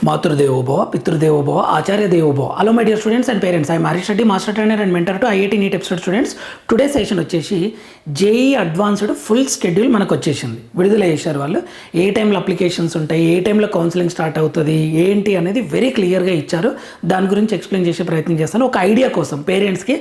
మాతృదేవోభవ పితృదేవోభవ ఆచార్య దేవోభవ. Hello my dear students and parents, I Harish Reddy, master trainer and mentor to IIT NEET episode students. Today session వచ్చేసి JEE advanced full schedule మనకు వచ్చేసింది, విడుదల చేశారు వాళ్ళు. ఏ టైంలో అప్లికేషన్స్ ఉంటాయి, ఏ టైంలో కౌన్సిలింగ్ స్టార్ట్ అవుతుంది, ఏంటి అనేది వెరీ క్లియర్గా ఇచ్చారు. దాని గురించి ఎక్స్ప్లెయిన్ చేసే ప్రయత్నం చేస్తాను. ఒక ఐడియా కోసం పేరెంట్స్కి,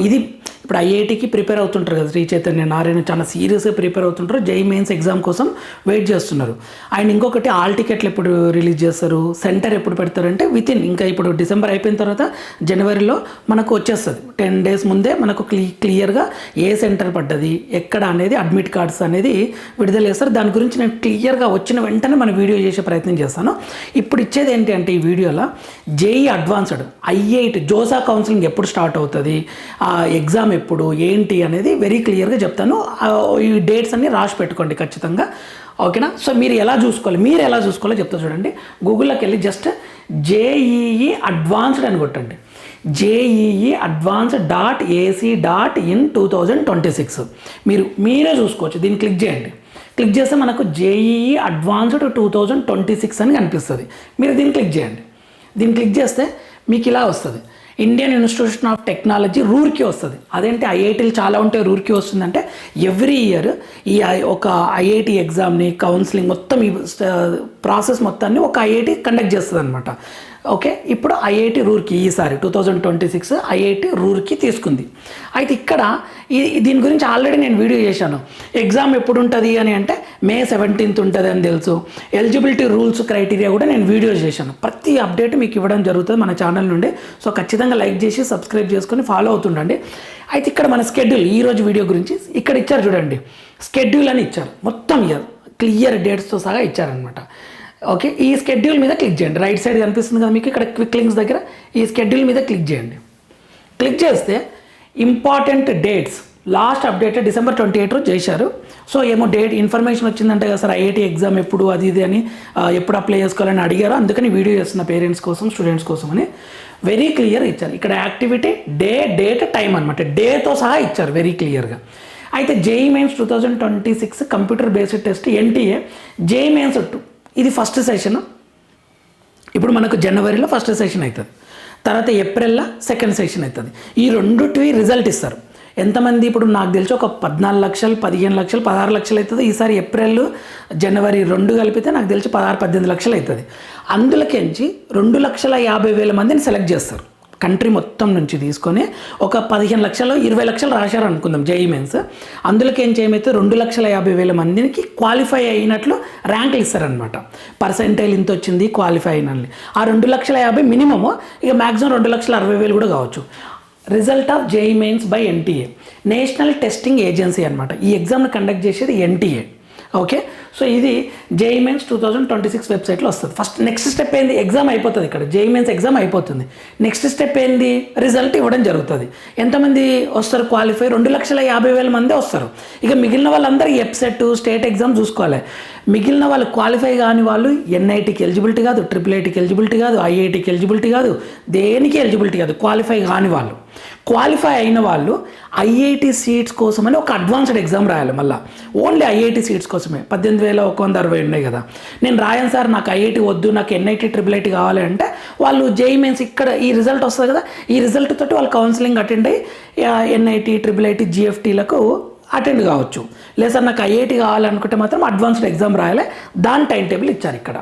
ఇది ఇప్పుడు ఐఐటికి ప్రిపేర్ అవుతుంటారు కదా, శ్రీ చైతన్య నారాయణ చాలా సీరియస్గా ప్రిపేర్ అవుతుంటారు, జేఈ మెయిన్స్ ఎగ్జామ్ కోసం వెయిట్ చేస్తున్నారు. అండ్ ఇంకొకటి ఆల్ టికెట్లు ఎప్పుడు రిలీజ్ చేస్తారు, సెంటర్ ఎప్పుడు పెడతారంటే వితిన్ ఇంకా ఇప్పుడు డిసెంబర్ అయిపోయిన తర్వాత జనవరిలో మనకు వచ్చేస్తుంది. 10 days ముందే మనకు క్లియర్గా ఏ సెంటర్ పడ్డది ఎక్కడ అనేది అడ్మిట్ కార్డ్స్ అనేది విడుదల చేస్తారు. దాని గురించి నేను క్లియర్గా వచ్చిన వెంటనే మన వీడియో చేసే ప్రయత్నం చేస్తాను. ఇప్పుడు ఇచ్చేది ఏంటి అంటే ఈ వీడియోలో JEE advanced IIT JoSAA counselling ఎప్పుడు స్టార్ట్ అవుతుంది, ఆ ఎగ్జామ్ ఎప్పుడు ఏంటి అనేది వెరీ క్లియర్గా చెప్తాను. ఈ డేట్స్ అన్ని రాసి పెట్టుకోండి ఖచ్చితంగా, ఓకేనా? సో మీరు ఎలా చూసుకోవాలో చెప్తా చూడండి. గూగుల్లోకి వెళ్ళి జస్ట్ జేఈఈ అడ్వాన్స్డ్ అని కొట్టండి. జేఈఈ అడ్వాన్స్డ్ .ac.in 2026 మీరే చూసుకోవచ్చు. దీన్ని క్లిక్ చేయండి. క్లిక్ చేస్తే మనకు జేఈఈ అడ్వాన్స్డ్ 2026 అని కనిపిస్తుంది. మీరు దీన్ని క్లిక్ చేయండి. దీన్ని క్లిక్ చేస్తే మీకు ఇలా వస్తుంది, Indian institution of technology Roorkee వస్తుంది. అదేంటి ఐఐటీలు చాలా ఉంటాయి, రూర్కీ వస్తుందంటే ఎవ్రీ ఇయర్ ఈ ఒక ఐఐటి ఎగ్జామ్ని కౌన్సిలింగ్ మొత్తం ఈ ప్రాసెస్ మొత్తాన్ని ఒక ఐఐటి కండక్ట్ చేస్తుంది అనమాట. ఓకే, ఇప్పుడు ఐఐటి రూర్కీ ఈసారి 2026 ఐఐటి రూర్కీ తీసుకుంది. అయితే ఇక్కడ దీని గురించి ఆల్రెడీ నేను వీడియో చేశాను. ఎగ్జామ్ ఎప్పుడు ఉంటుంది అని అంటే May 17th ఉంటుంది అని తెలుసు. ఎలిజిబిలిటీ రూల్స్ క్రైటీరియా కూడా నేను వీడియో చేశాను. ప్రతి అప్డేట్ మీకు ఇవ్వడం జరుగుతుంది మన ఛానల్ నుండి. సో ఖచ్చితంగా లైక్ చేసి సబ్స్క్రైబ్ చేసుకొని ఫాలో అవుతుండండి. అయితే ఇక్కడ మన స్కెడ్యూల్ ఈరోజు వీడియో గురించి ఇక్కడ ఇచ్చారు చూడండి, స్కెడ్యూల్ అని ఇచ్చారు. మొత్తం ఇయర్ క్లియర్ డేట్స్తో సహా ఇచ్చారనమాట. ఓకే, ఈ స్కెడ్యూల్ మీద క్లిక్ చేయండి. రైట్ సైడ్ కనిపిస్తుంది కదా మీకు ఇక్కడ క్విక్ లింక్స్ దగ్గర, ఈ స్కెడ్యూల్ మీద క్లిక్ చేయండి. క్లిక్ చేస్తే important dates last updated December 28 రోజు చేశారు. సో ఏమో డేట్ ఇన్ఫర్మేషన్ వచ్చిందంటే కదా సార్ ఐఐటి ఎగ్జామ్ ఎప్పుడు అది ఇది అని ఎప్పుడు అప్లై చేసుకోవాలని అడిగారు. అందుకని వీడియో చేస్తున్న పేరెంట్స్ కోసం స్టూడెంట్స్ కోసం అని వెరీ క్లియర్ ఇచ్చారు. ఇక్కడ యాక్టివిటీ డేట్ టైం అనమాట, డేతో సహా ఇచ్చారు వెరీ క్లియర్గా. అయితే JEE mains 2026 computer based test NTA JEE mains 2 ఇది ఫస్ట్ సెషన్. ఇప్పుడు మనకు జనవరిలో ఫస్ట్ సెషన్ అవుతుంది, తర్వాత ఏప్రిల్లో సెకండ్ సెషన్ అవుతుంది. ఈ రెండుటి రిజల్ట్ ఇస్తారు. ఎంతమంది ఇప్పుడు నాకు తెలిసి ఒక 14 లక్షలు 15 లక్షలు 16 లక్షలు అవుతుంది. ఈసారి ఏప్రిల్ జనవరి 2 కలిపితే నాకు తెలిసి 16-18 లక్షలు అవుతుంది. అందులోకించి 2,50,000 మందిని సెలెక్ట్ చేస్తారు. కంట్రీ మొత్తం నుంచి తీసుకొని ఒక 15 లక్షలు 20 లక్షలు రాశారు అనుకుందాం జేఈ మెయిన్స్. అందులోకి ఏమైతే 2,50,000 మందికి క్వాలిఫై అయినట్లు ర్యాంకులు ఇస్తారనమాట. పర్సెంటైల్ ఇంత వచ్చింది క్వాలిఫై అయినని. ఆ 2,50,000 మినిమము, ఇక మ్యాక్సిమం 2,60,000 కూడా కావచ్చు. Result of JEE mains by NTA, national testing agency అనమాట. ఈ ఎగ్జామ్ని కండక్ట్ చేసేది ఎన్టీఏ. ఓకే, సో ఇది జేఈ మెయిన్స్ 2026 వెబ్సైట్లో వస్తుంది. ఫస్ట్ నెక్స్ట్ స్టెప్ ఏంది, ఎగ్జామ్ అయిపోతుంది. ఇక్కడ జేఈ మెయిన్స్ ఎగ్జామ్ అయిపోతుంది. నెక్స్ట్ స్టెప్ ఏంది, రిజల్ట్ ఇవ్వడం జరుగుతుంది. ఎంతమంది వస్తారు క్వాలిఫై, 2,50,000 మంది వస్తారు. ఇక మిగిలిన వాళ్ళందరూ ఎప్సెట్ స్టేట్ ఎగ్జామ్ చూసుకోవాలి. మిగిలిన వాళ్ళు క్వాలిఫై కాని వాళ్ళు ఎన్ఐటీకి ఎలిజిబిలిటీ కాదు, IIITకి ఎలిజిబిలిటీ కాదు, ఐఐటికి ఎలిజిబిలిటీ కాదు, దేనికి ఎలిజిబిలిటీ కాదు. క్వాలిఫై కాని వాళ్ళు, క్వాలిఫై అయిన వాళ్ళు ఐఐటి సీట్స్ కోసమని ఒక అడ్వాన్స్డ్ ఎగ్జామ్ రాయాలి. మళ్ళీ ఓన్లీ ఐఐటి సీట్స్ కోసమే 18,160 ఉన్నాయి కదా. నేను రాయను సార్, నాకు ఐఐటి వద్దు, నాకు ఎన్ఐటి IIIT కావాలి అంటే వాళ్ళు జేఈ మెయిన్స్ ఇక్కడ ఈ రిజల్ట్ వస్తుంది కదా, ఈ రిజల్ట్ తోటి వాళ్ళు కౌన్సిలింగ్ అటెండ్ అయ్యి ఎన్ఐటి IIIT GFTలకు అటెండ్ కావచ్చు. లేదు సార్ నాకు ఐఐటి కావాలనుకుంటే మాత్రం అడ్వాన్స్డ్ ఎగ్జామ్ రాయాలి. దాని టైం టేబుల్ ఇచ్చారు ఇక్కడ.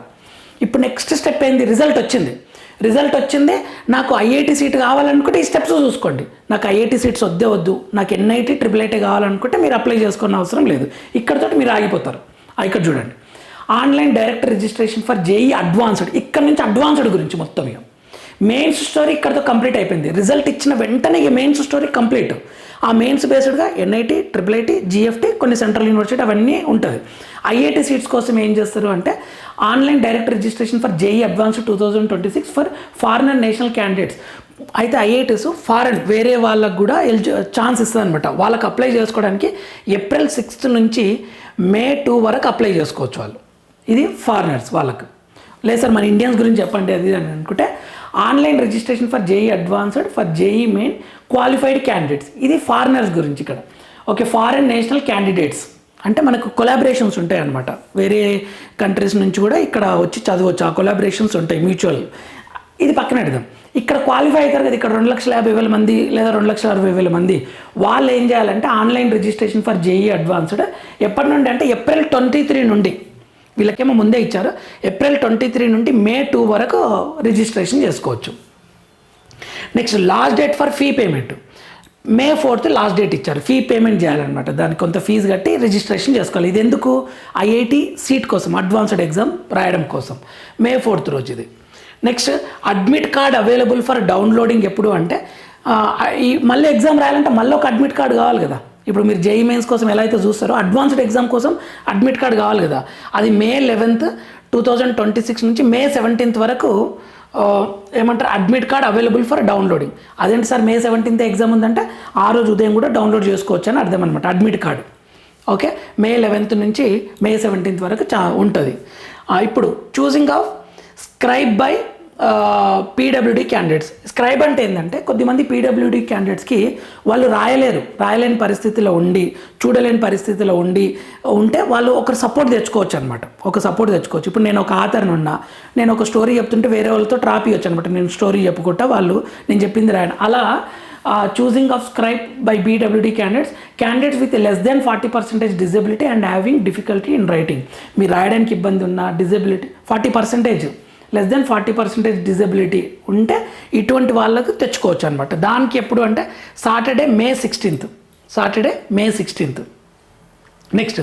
ఇప్పుడు నెక్స్ట్ స్టెప్ ఏంది, రిజల్ట్ వచ్చింది నాకు ఐఐటి సీట్ కావాలనుకుంటే ఈ స్టెప్స్ చూసుకోండి. నాకు ఐఐటి సీట్స్ వద్దు, నాకు ఎన్ఐటి IIIT కావాలనుకుంటే మీరు అప్లై చేసుకున్న అవసరం లేదు. ఇక్కడతో మీరు ఆగిపోతారు. ఇక్కడ చూడండి, online direct registration for JEE advanced. ఇక్కడ నుంచి అడ్వాన్స్డ్ గురించి మొత్తం ఇక మెయిన్స్ స్టోరీ ఇక్కడతో కంప్లీట్ అయిపోయింది. రిజల్ట్ ఇచ్చిన వెంటనే ఇక మెయిన్స్ స్టోరీ కంప్లీట్. ఆ మెయిన్స్ బేస్డ్గా ఎన్ఐటి IIIT GFT కొన్ని సెంట్రల్ యూనివర్సిటీ అవన్నీ ఉంటుంది. ఐఐటి సీట్స్ కోసం ఏం చేస్తారు అంటే online direct registration for JEE advanced 2026 for foreign and national candidates. అయితే ఐఐటీస్ ఫారెన్ వేరే వాళ్ళకు కూడా ఛాన్స్ ఇస్తుంది అనమాట. వాళ్ళకి అప్లై చేసుకోవడానికి April 6th నుంచి May 2 వరకు అప్లై చేసుకోవచ్చు వాళ్ళు. ఇది ఫారినర్స్ వాళ్ళకు. లేదు సార్ మన ఇండియన్స్ గురించి చెప్పండి అది అని అనుకుంటే online registration for JEE advanced for JEE main qualified candidates, ఇది ఫారినర్స్ గురించి ఇక్కడ. ఓకే, ఫారెన్ నేషనల్ క్యాండిడేట్స్ అంటే మనకు కొలాబరేషన్స్ ఉంటాయి అన్నమాట. వేరే కంట్రీస్ నుంచి కూడా ఇక్కడ వచ్చి చదవచ్చు, ఆ కొలాబరేషన్స్ ఉంటాయి మ్యూచువల్. ఇది పక్కన పెడదాం. ఇక్కడ క్వాలిఫై అవుతారు కదా, ఇక్కడ 2,50,000 మంది లేదా 2,60,000 మంది, వాళ్ళు ఏం చేయాలంటే online registration for JEE advanced ఎప్పటి నుండి అంటే April 23 నుండి, వీళ్ళకేమో ముందే ఇచ్చారు, April 23 నుండి May 2 వరకు రిజిస్ట్రేషన్ చేసుకోవచ్చు. Next last date for fee payment May 4th last date ఇచ్చారు. ఫీ పేమెంట్ చేయాలన్నమాట, దానికి కొంత ఫీజు కట్టి రిజిస్ట్రేషన్ చేసుకోవాలి. ఇది ఎందుకు? ఐఐటి సీట్ కోసం, అడ్వాన్స్డ్ ఎగ్జామ్ రాయడం కోసం May 4th రోజు ఇది. Next admit card available for downloading ఎప్పుడు అంటే ఈ మళ్ళీ ఎగ్జామ్ రాయాలంటే మళ్ళీ ఒక అడ్మిట్ కార్డ్ కావాలి కదా. ఇప్పుడు మీరు జేఈ మెయిన్స్ కోసం ఎలా అయితే చూస్తారో అడ్వాన్స్డ్ ఎగ్జామ్ కోసం అడ్మిట్ కార్డ్ కావాలి కదా. అది May 11th 2026 నుంచి May 17th వరకు ఏమంటారు admit card available for downloading. అదేంటి సార్ May 17th ఎగ్జామ్ ఉందంటే ఆ రోజు ఉదయం కూడా డౌన్లోడ్ చేసుకోవచ్చు అని అర్థం అనమాట admit card. Okay, May 11th నుంచి May 17th వరకు ఉంటుంది. ఇప్పుడు choosing of scribe by PWD candidates. Scribe అంటే ఏంటంటే కొద్దిమంది పీడబ్ల్యూడీ క్యాండిడేట్స్కి వాళ్ళు రాయలేని పరిస్థితిలో ఉండి, చూడలేని పరిస్థితిలో ఉంటే వాళ్ళు ఒక సపోర్ట్ తెచ్చుకోవచ్చు అనమాట. ఒక సపోర్ట్ తెచ్చుకోవచ్చు. ఇప్పుడు నేను ఒక ఆథర్ని ఉన్నా, నేను ఒక స్టోరీ చెప్తుంటే వేరే వాళ్ళతో ట్రాపియొచ్చు అనమాట. నేను స్టోరీ చెప్పుకుంటా వాళ్ళు నేను చెప్పింది రాయను. అలా choosing of scribe by BWD candidates with less than 40% disability and having difficulty in writing. మీరు రాయడానికి ఇబ్బంది ఉన్న, డిజబిలిటీ 40% లెస్ దెన్ 40% డిజబిలిటీ ఉంటే ఇటువంటి వాళ్ళకు తెచ్చుకోవచ్చు అనమాట. దానికి ఎప్పుడు అంటే Saturday May 16th. Next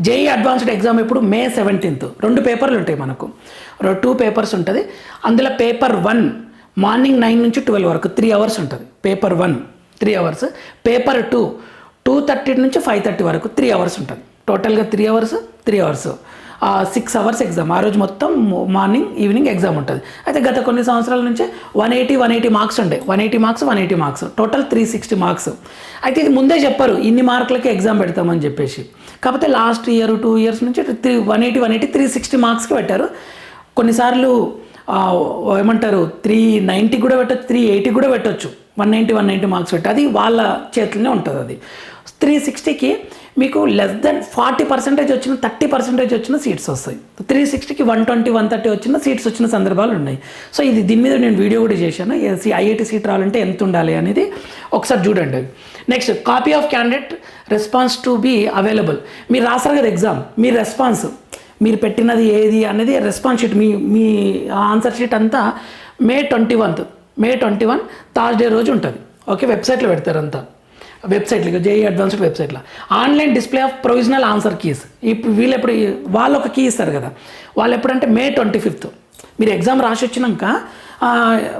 JEE advanced exam ఎప్పుడు May 17th. 2 పేపర్లు ఉంటాయి మనకు, 2 పేపర్స్ ఉంటుంది. అందులో పేపర్ 1 మార్నింగ్ 9 నుంచి 12 వరకు 3 hours ఉంటుంది. పేపర్ 1 3 hours, పేపర్ 2 2:30 నుంచి 5:30 వరకు 3 hours ఉంటుంది. టోటల్గా 3 hours 6 hours ఎగ్జామ్. ఆ రోజు మొత్తం మార్నింగ్ ఈవినింగ్ ఎగ్జామ్ ఉంటుంది. అయితే గత కొన్ని సంవత్సరాల నుంచి 180 మార్క్స్ ఉండే, 180 మార్క్స్ టోటల్ 360 మార్క్స్. అయితే ఇది ముందే చెప్పారు ఇన్ని మార్కులకి ఎగ్జామ్ పెడతామని చెప్పేసి. కాకపోతే లాస్ట్ ఇయర్ 2 years నుంచి 180 360 మార్క్స్కి పెట్టారు. కొన్నిసార్లు ఏమంటారు 390 కూడా పెట్టచ్చు, 380 కూడా పెట్టచ్చు, 190 మార్క్స్ పెట్టి అది వాళ్ళ చేతుల్లోనే ఉంటుంది. అది 360కి మీకు లెస్ దెన్ 40% వచ్చిన 30% వచ్చిన సీట్స్ వస్తాయి. 360కి 120 130 వచ్చిన సీట్స్ వచ్చిన సందర్భాలు ఉన్నాయి. సో దీని మీద నేను వీడియో కూడా చేశాను. ఐఐటి సీట్ రావాలంటే ఎంత ఉండాలి అనేది ఒకసారి చూడండి. Next copy of candidate response to be available. మీరు రాస్తారు కదా ఎగ్జామ్, మీ రెస్పాన్స్ మీరు పెట్టినది ఏది అనేది రెస్పాన్స్ షీట్, మీ ఆన్సర్ షీట్ అంతా May 21 థర్స్డే రోజు ఉంటుంది. ఓకే, వెబ్సైట్లో పెడతారు అంతా, వెబ్సైట్లో జేఈ అడ్వాన్స్డ్ వెబ్సైట్లో online display of provisional answer keys. ఇప్పుడు వాళ్ళు ఒక కీ ఇస్తారు కదా, వాళ్ళు ఎప్పుడంటే May 25. మీరు ఎగ్జామ్ రాసి వచ్చినాక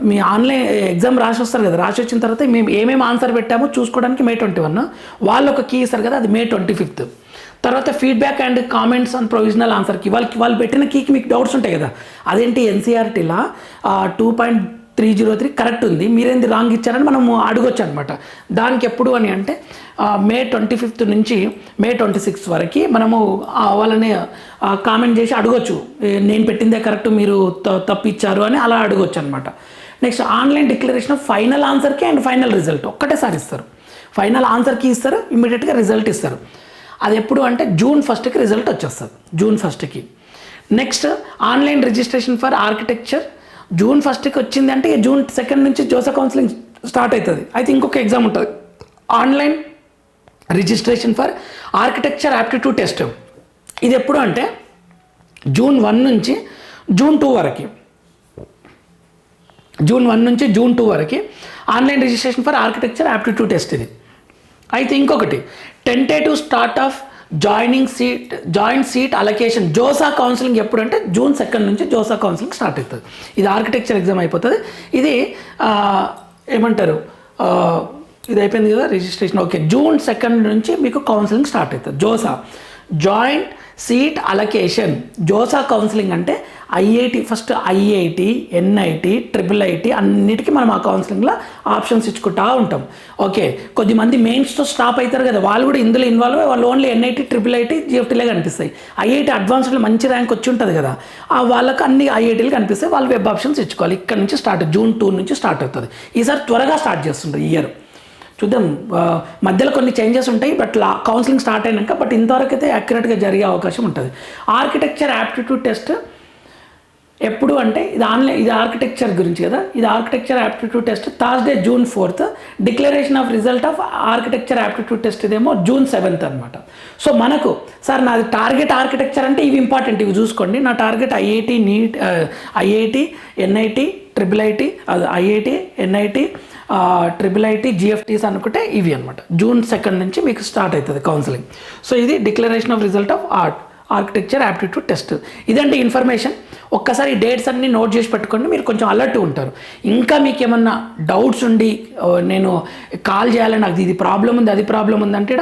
మీ ఆన్లైన్ ఎగ్జామ్ రాసి వస్తారు కదా, రాసి వచ్చిన తర్వాత మేము ఏమేమి ఆన్సర్ పెట్టామో చూసుకోవడానికి May 21. వాళ్ళు ఒక కీ ఇస్తారు కదా, అది May 25. తర్వాత feedback and comments on provisional answer key. వాళ్ళు పెట్టిన కీకి మీకు డౌట్స్ ఉంటాయి కదా, అదేంటి ఎన్సీఆర్టీలా 2.303 కరెక్ట్ ఉంది, మీరేంది రాంగ్ ఇచ్చారని మనం అడగొచ్చు అనమాట. దానికి ఎప్పుడు అని అంటే May 25 నుంచి May 26 వరకు మనము వాళ్ళని కామెంట్ చేసి అడగొచ్చు, నేను పెట్టిందే కరెక్ట్ మీరు తప్పు ఇచ్చారు అని అలా అడగొచ్చు అనమాట. Next online declaration of final ఆన్సర్కి అండ్ ఫైనల్ రిజల్ట్ ఒక్కటేసారి ఇస్తారు. ఫైనల్ ఆన్సర్కి ఇస్తారు, ఇమ్మీడియట్గా రిజల్ట్ ఇస్తారు. అది ఎప్పుడు అంటే June 1కి రిజల్ట్ వచ్చేస్తుంది, June 1కి. Next online registration for architecture June 1కి వచ్చింది అంటే June 2 నుంచి జోసా కౌన్సిలింగ్ స్టార్ట్ అవుతుంది. అయితే ఇంకొక ఎగ్జామ్ ఉంటుంది, online registration for architecture aptitude test. ఇది ఎప్పుడు అంటే June 1 నుంచి June 2 వరకు, June 1 నుంచి June 2 వరకు online registration for architecture aptitude test ఇది. అయితే ఇంకొకటి tentative start of joint seat allocation JoSAA counselling ఎప్పుడు అంటే June 2 నుంచి జోసా కౌన్సిలింగ్ స్టార్ట్ అవుతుంది. ఇది ఆర్కిటెక్చర్ ఎగ్జామ్ అయిపోతుంది. ఇది ఏమంటారు, ఇది అయిపోయింది కదా రిజిస్ట్రేషన్. ఓకే, June 2 నుంచి మీకు కౌన్సిలింగ్ స్టార్ట్ అవుతుంది. JoSAA joint seat allocation. JoSAA counselling అంటే IIT, first IIT, NIT, IIIT అన్నిటికీ మనం ఆ కౌన్సిలింగ్లో ఆప్షన్స్ ఇచ్చుకుంటా ఉంటాం. ఓకే, కొద్దిమంది మెయిన్స్తో స్టాప్ అవుతారు కదా, వాళ్ళు కూడా ఇందులో ఇన్వాల్వ్ అయ్యి వాళ్ళు ఓన్లీ ఎన్ఐటి, IIIT, GFTలే కనిపిస్తాయి. ఐఐటి అడ్వాన్స్డ్లో మంచి ర్యాంక్ వచ్చి ఉంటుంది కదా, వాళ్ళకి అన్ని ఐఐటీలు కనిపిస్తాయి. వాళ్ళు వెబ్ ఆప్షన్స్ ఇచ్చుకోవాలి. ఇక్కడ నుంచి స్టార్ట్, June 2 నుంచి స్టార్ట్ అవుతుంది. ఈసారి త్వరగా స్టార్ట్ చేస్తుంటారు ఇయర్. చూద్దాం. మధ్యలో కొన్ని చేంజెస్ ఉంటాయి, బట్ కౌన్సిలింగ్ స్టార్ట్ అయినాక, బట్ ఇంతవరకు అయితే యాక్యురేట్గా జరిగే అవకాశం ఉంటుంది. ఆర్కిటెక్చర్ యాప్టిట్యూడ్ టెస్ట్ ఎప్పుడు అంటే ఇది ఆర్కిటెక్చర్ గురించి కదా, ఇది architecture aptitude test Thursday June 4th. Declaration of result of architecture aptitude test ఇదేమో June 7th అనమాట. సో మనకు సార్ నాది టార్గెట్ ఆర్కిటెక్చర్ అంటే ఇవి ఇంపార్టెంట్, ఇవి చూసుకోండి. నా target IIT NEET, IIT NIT triple IT, అది IIT NIT triple IT GFTs అనుకుంటే ఇవి అనమాట. June 2nd నుంచి మీకు స్టార్ట్ అవుతుంది కౌన్సిలింగ్. సో ఇది declaration of result of architecture aptitude test. ఇదంటే ఇన్ఫర్మేషన్. ఒక్కసారి ఈ డేట్స్ అన్ని నోట్ చేసి పెట్టుకోండి, మీరు కొంచెం అలర్ట్ ఉంటారు. ఇంకా మీకు ఏమన్నా డౌట్స్ ఉండి నేను కాల్ చేయాలి, నాకు ఇది ప్రాబ్లం ఉంది అది ప్రాబ్లం ఉంది అంటే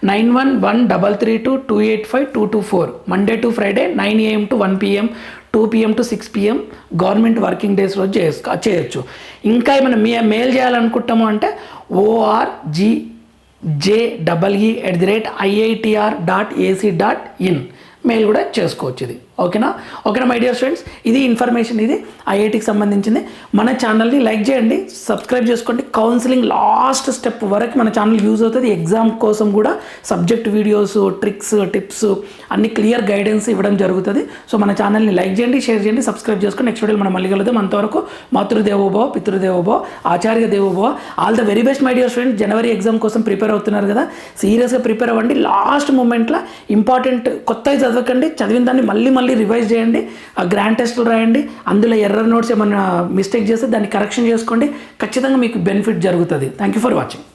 911332285224 Monday to Friday 9 AM to 1 PM 2 PM to 6 PM government working days రోజు చేయొచ్చు. ఇంకా ఏమైనా మెయిల్ చేయాలనుకుంటాము అంటే orgje@iitr.ac.in మెయిల్ కూడా చేసుకోవచ్చు. ఇది ఓకేనా మై డియర్ స్టూడెంట్స్, ఇది ఇన్ఫర్మేషన్, ఇది ఐఐటికి సంబంధించింది. మన ఛానల్ని లైక్ చేయండి, సబ్స్క్రైబ్ చేసుకోండి. కౌన్సిలింగ్ లాస్ట్ స్టెప్ వరకు మన ఛానల్ యూజ్ అవుతుంది. ఎగ్జామ్ కోసం కూడా సబ్జెక్ట్ వీడియోస్, ట్రిక్స్, టిప్స్ అన్ని క్లియర్ గైడెన్స్ ఇవ్వడం జరుగుతుంది. సో మన ఛానల్ని లైక్ చేయండి, షేర్ చేయండి, సబ్స్క్రైబ్ చేసుకోండి. నెక్స్ట్ వీడియోలో మనం మళ్ళీ కలుద్దాం. అంతవరకు మాతృదేవోభవ, పితృదేవోభవ, ఆచార్య దేవోభవ. All the very best my dear student. జనవరి ఎగ్జామ్ కోసం ప్రిపేర్ అవుతున్నారు కదా, సీరియస్గా ప్రిపేర్ అవ్వండి. లాస్ట్ మూమెంట్లో ఇంపార్టెంట్ కొత్తవి చదవకండి, చదివిన దాన్ని మళ్ళీ రివైజ్ చేయండి. ఆ గ్రాండ్ టెస్టులు రాయండి, అందులో ఎర్రర్ నోట్స్ ఏమైనా మిస్టేక్ చేస్తే దాన్ని కరెక్షన్ చేసుకోండి. ఖచ్చితంగా మీకు బెనిఫిట్ జరుగుతుంది. Thank you for watching.